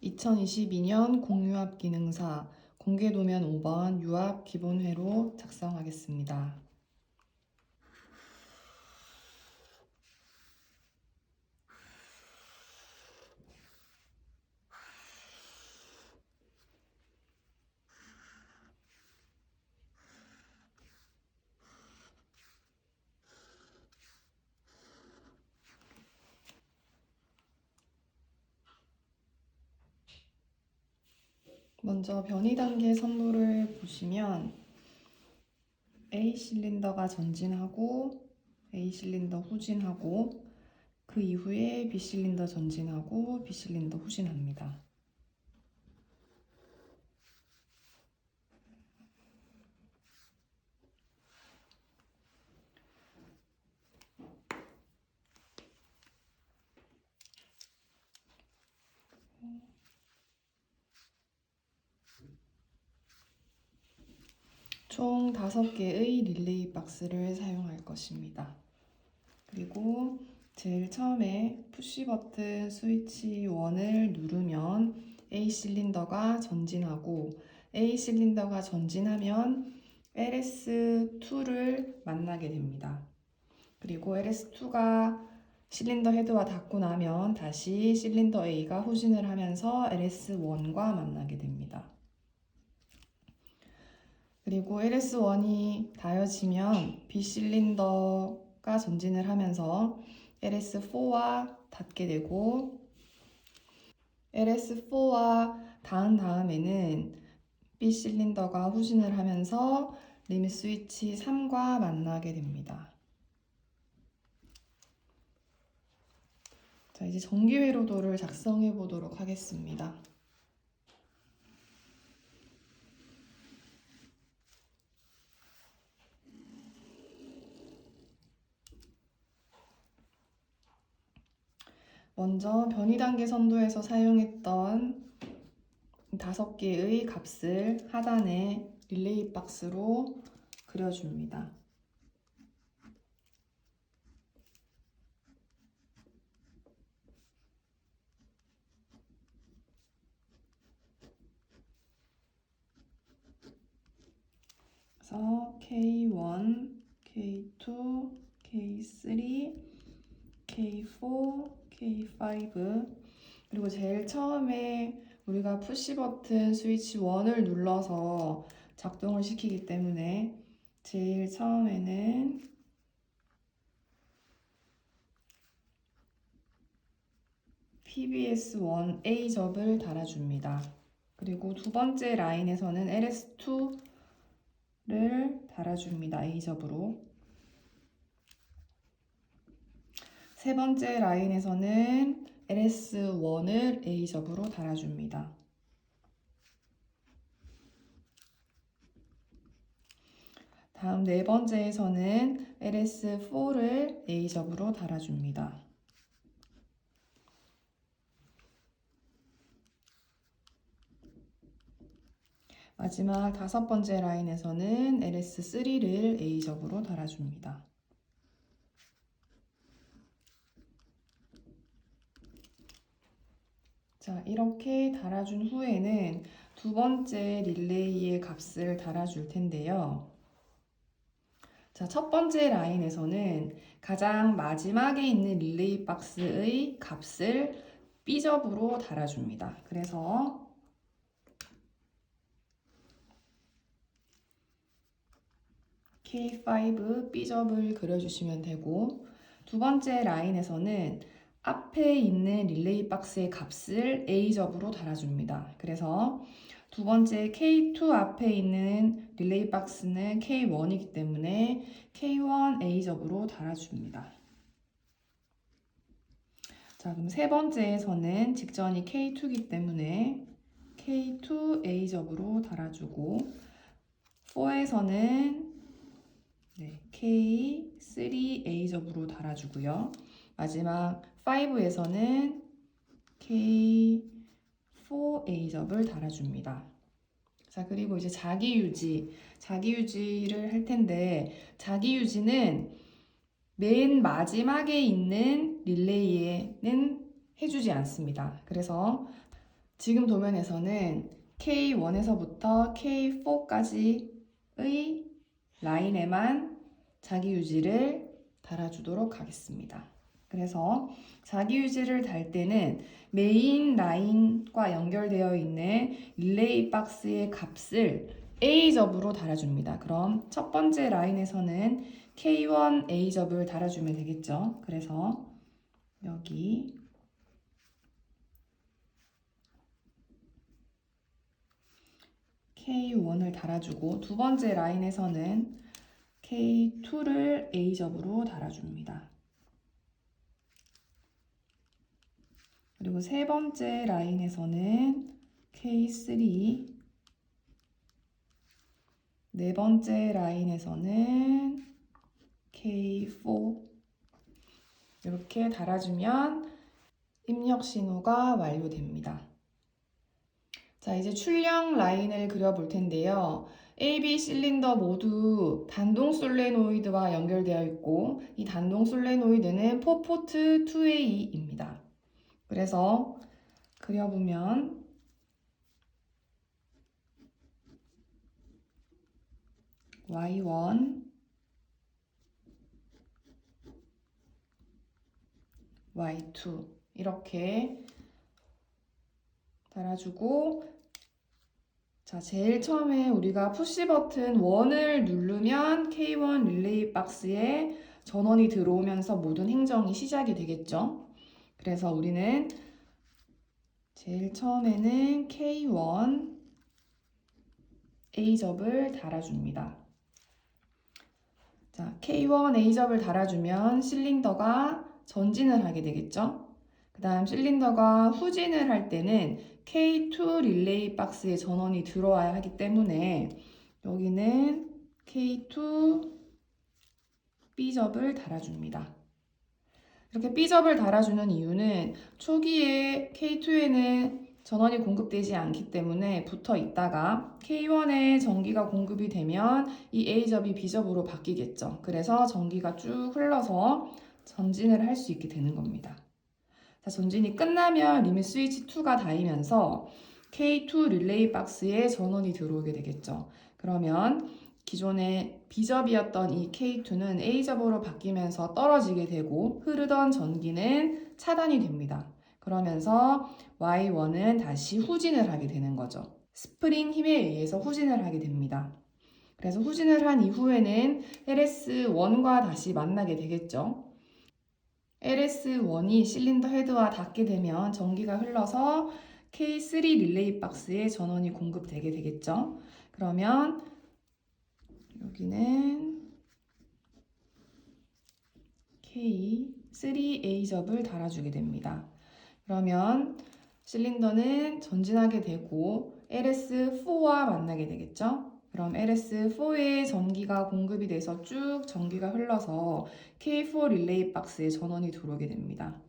2022년 공유압 기능사 공개도면 5번 유압 기본회로 작성하겠습니다. 먼저 변이 단계 선도를 보시면 A 실린더가 전진하고 A 실린더 후진하고 그 이후에 B 실린더 전진하고 B 실린더 후진합니다. 총 5개의 릴레이 박스를 사용할 것입니다. 그리고 제일 처음에 푸시 버튼 스위치 1을 누르면 A 실린더가 전진하고 A 실린더가 전진하면 LS2를 만나게 됩니다. 그리고 LS2가 실린더 헤드와 닿고 나면 다시 실린더 A가 후진을 하면서 LS1과 만나게 됩니다. 그리고 LS1이 닿아지면 B 실린더가 전진을 하면서 LS4와 닿게 되고 LS4와 닿은 다음에는 B 실린더가 후진을 하면서 리밋 스위치 3과 만나게 됩니다. 자, 이제 정기회로도를 작성해 보도록 하겠습니다. 먼저 변이 단계 선도에서 사용했던 5개의 값을 하단에 릴레이 박스로 그려줍니다. 그래서 K1, K2, K3, K4, K5 그리고 제일 처음에 우리가 푸시 버튼 스위치 1을 눌러서 작동을 시키기 때문에 제일 처음에는 PBS1A 접을 달아줍니다. 그리고 두 번째 라인에서는 LS2를 달아줍니다. A 접으로. 세 번째 라인에서는 LS1을 A 접으로 달아줍니다. 다음 네 번째에서는 LS4를 A 접으로 달아줍니다. 마지막 5번째 라인에서는 LS3를 A 접으로 달아줍니다. 자, 이렇게 달아준 후에는 두 번째 릴레이의 값을 달아줄 텐데요. 자, 첫 번째 라인에서는 가장 마지막에 있는 릴레이 박스의 값을 B접으로 달아줍니다. 그래서 K5 B접을 그려주시면 되고 두 번째 라인에서는 앞에 있는 릴레이 박스의 값을 A접으로 달아줍니다. 그래서 두 번째 K2 앞에 있는 릴레이 박스는 K1이기 때문에 K1 A접으로 달아줍니다. 자, 그럼 세 번째에서는 직전이 K2이기 때문에 K2 A접으로 달아주고 4에서는 K3 A접으로 달아주고요. 마지막 5에서는 K4 A접을 달아줍니다. 자, 그리고 이제 자기유지를 할 텐데 자기유지는 맨 마지막에 있는 릴레이에는 해주지 않습니다. 그래서 지금 도면에서는 K1에서부터 K4까지의 라인에만 자기 유지를 달아주도록 하겠습니다. 그래서 자기 유지를 달 때는 메인 라인과 연결되어 있는 릴레이 박스의 값을 A접으로 달아줍니다. 그럼 첫 번째 라인에서는 K1 A접을 달아주면 되겠죠. 그래서 여기 K1을 달아주고 두 번째 라인에서는 K2를 A접으로 달아줍니다. 그리고 세 번째 라인에서는 K3, 네 번째 라인에서는 K4 이렇게 달아주면 입력 신호가 완료됩니다. 자, 이제 출력 라인을 그려볼 텐데요. AB 실린더 모두 단동 솔레노이드와 연결되어 있고 이 단동 솔레노이드는 4포트 2A입니다. 그래서 그려보면 Y1, Y2 이렇게 달아주고 자, 제일 처음에 우리가 푸시 버튼 1을 누르면 K1 릴레이 박스에 전원이 들어오면서 모든 행정이 시작이 되겠죠. 그래서 우리는 제일 처음에는 K1 A접을 달아줍니다. 자, K1 A접을 달아주면 실린더가 전진을 하게 되겠죠. 그 다음 실린더가 후진을 할 때는 K2 릴레이 박스에 전원이 들어와야 하기 때문에 여기는 K2 B접을 달아줍니다. 이렇게 B접을 달아주는 이유는 초기에 K2에는 전원이 공급되지 않기 때문에 붙어 있다가 K1에 전기가 공급이 되면 이 A접이 B접으로 바뀌겠죠. 그래서 전기가 쭉 흘러서 전진을 할 수 있게 되는 겁니다. 자, 전진이 끝나면 리밋 스위치 2가 닿으면서 K2 릴레이 박스에 전원이 들어오게 되겠죠. 그러면 기존의 B접이었던 이 K2는 A접으로 바뀌면서 떨어지게 되고 흐르던 전기는 차단이 됩니다. 그러면서 Y1은 다시 후진을 하게 되는 거죠. 스프링 힘에 의해서 후진을 하게 됩니다. 그래서 후진을 한 이후에는 LS1과 다시 만나게 되겠죠. LS1이 실린더 헤드와 닿게 되면 전기가 흘러서 K3 릴레이 박스에 전원이 공급되게 되겠죠. 그러면 여기는 K3A접을 달아주게 됩니다. 그러면 실린더는 전진하게 되고 LS4와 만나게 되겠죠. 그럼 LS4에 전기가 공급이 돼서 쭉 전기가 흘러서 K4 릴레이 박스에 전원이 들어오게 됩니다.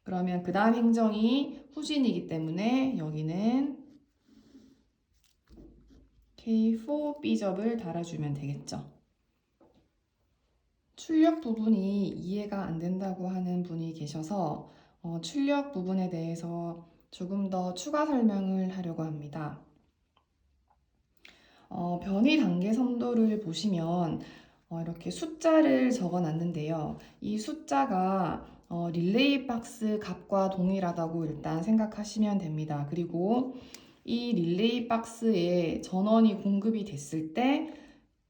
그러면 그 다음 행정이 후진이기 때문에 여기는 K4 B접을 달아주면 되겠죠. 출력 부분이 이해가 안 된다고 하는 분이 계셔서 출력 부분에 대해서 조금 더 추가 설명을 하려고 합니다. 변이 단계 선도를 보시면 이렇게 숫자를 적어 놨는데요. 이 숫자가 릴레이 박스 값과 동일하다고 일단 생각하시면 됩니다. 그리고 이 릴레이 박스에 전원이 공급이 됐을 때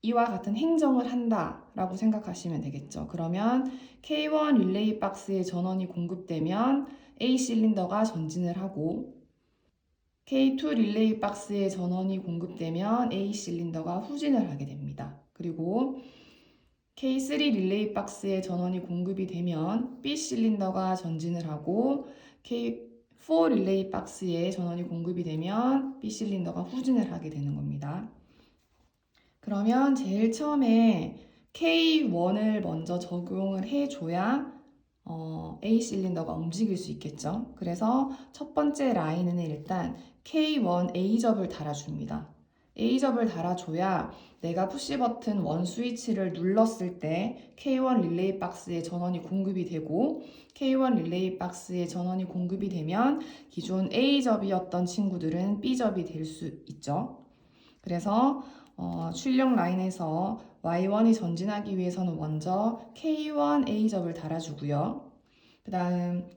이와 같은 행정을 한다라고 생각하시면 되겠죠. 그러면 K1 릴레이 박스에 전원이 공급되면 A 실린더가 전진을 하고 K2 릴레이 박스에 전원이 공급되면 A 실린더가 후진을 하게 됩니다. 그리고 K3 릴레이 박스에 전원이 공급이 되면 B 실린더가 전진을 하고 K4 릴레이 박스에 전원이 공급이 되면 B 실린더가 후진을 하게 되는 겁니다. 그러면 제일 처음에 K1을 먼저 적용을 해줘야 A 실린더가 움직일 수 있겠죠. 그래서 첫 번째 라인에는 일단 K1 A접을 달아줍니다. A접을 달아줘야 내가 푸시 버튼 원 스위치를 눌렀을 때 K1 릴레이 박스에 전원이 공급이 되고 K1 릴레이 박스에 전원이 공급이 되면 기존 A접이었던 친구들은 B접이 될 수 있죠. 그래서 출력 라인에서 Y1이 전진하기 위해서는 먼저 K1 A접을 달아주고요.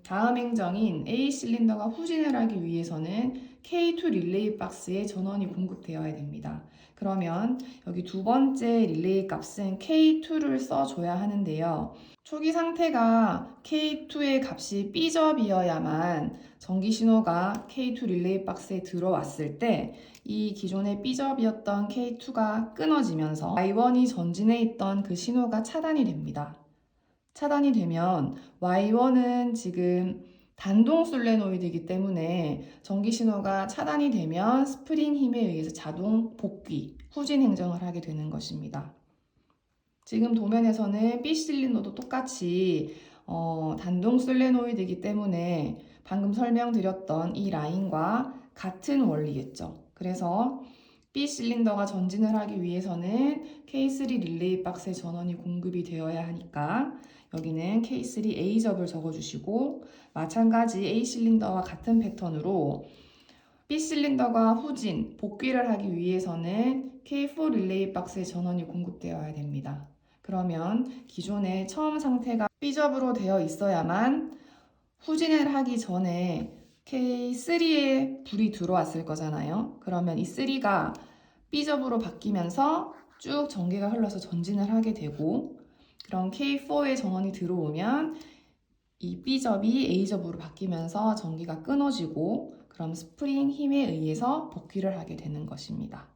다음 행정인 A 실린더가 후진을 하기 위해서는 K2 릴레이 박스에 전원이 공급되어야 됩니다. 그러면 여기 두 번째 릴레이 값은 K2를 써줘야 하는데요. 초기 상태가 K2의 값이 B접이어야만 전기 신호가 K2 릴레이 박스에 들어왔을 때 이 기존의 B접이었던 K2가 끊어지면서 Y1이 전진해 있던 그 신호가 차단이 됩니다. 차단이 되면 Y1은 지금 단동 솔레노이드이기 때문에 전기 신호가 차단이 되면 스프링 힘에 의해서 자동 복귀, 후진 행정을 하게 되는 것입니다. 지금 도면에서는 B 실린더도 똑같이 단동 솔레노이드이기 때문에 방금 설명드렸던 이 라인과 같은 원리겠죠. 그래서 B 실린더가 전진을 하기 위해서는 K3 릴레이 박스에 전원이 공급이 되어야 하니까 여기는 K3 A접을 적어주시고 마찬가지 A 실린더와 같은 패턴으로 B 실린더가 후진, 복귀를 하기 위해서는 K4 릴레이 박스에 전원이 공급되어야 됩니다. 그러면 기존의 처음 상태가 B접으로 되어 있어야만 후진을 하기 전에 K3에 불이 들어왔을 거잖아요. 그러면 이 3가 B접으로 바뀌면서 쭉 전기가 흘러서 전진을 하게 되고 그럼 K4에 전원이 들어오면 이 B접이 A접으로 바뀌면서 전기가 끊어지고 그럼 스프링 힘에 의해서 복귀를 하게 되는 것입니다.